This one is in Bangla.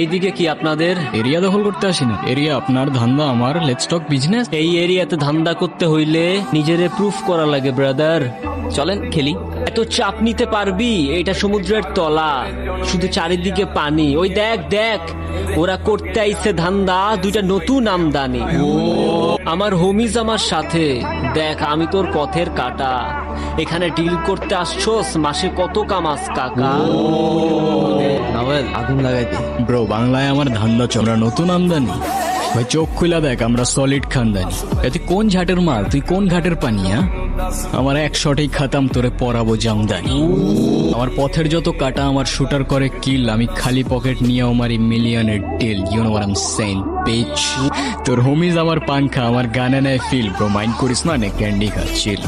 এইদিকে কি আপনাদের? এরিয়া দখল করতে আসি না, এরিয়া আপনার, ধান্দা আমার, লেটস টক বিজনেস। এই এরিয়াতে ধান্দা করতে হইলে নিজেরে প্রুফ করা লাগে ব্রাদার। চলেন খেলি। এত চাপ নিতে পারবি? এটা সমুদ্রের তলা, শুধু চারিদিকে পানি। ওই দেখ দেখ, ওরা করতে আইছে ধান্দা, দুইটা নতুন আমদানি। আমার হোমিজ আমার সাথে। দেখ আমি তোর পথের কাটা, এখানে ডিল করতে আসছোস, মাসে কত কামাস কাকা? আগুন লাগাই দে। ব্রো বাংলায় আমার ধান্দা চমড়া নতুন আমদানি। ভাই চোখ খুলা দেখ, আমরা সলিড খানদানি। তুই কোন ঘাটের মাল, তুই কোন ঘাটের পানিয়া? আমার এক শটেই খাতাম, তোরে পরাবো জামদানি। আমার পথের যত কাটা আমার শুটার করে কিল, আমি খালি পকেট নিয়েও মারি মিলিয়নের deal. You know what I am saying bitch. তোর হোমিজ আমার পাংখা, আমার গানে নেয় ফিল। ব্রো মাইন্ড করিস না, নে ক্যান্ডি খা, চিল।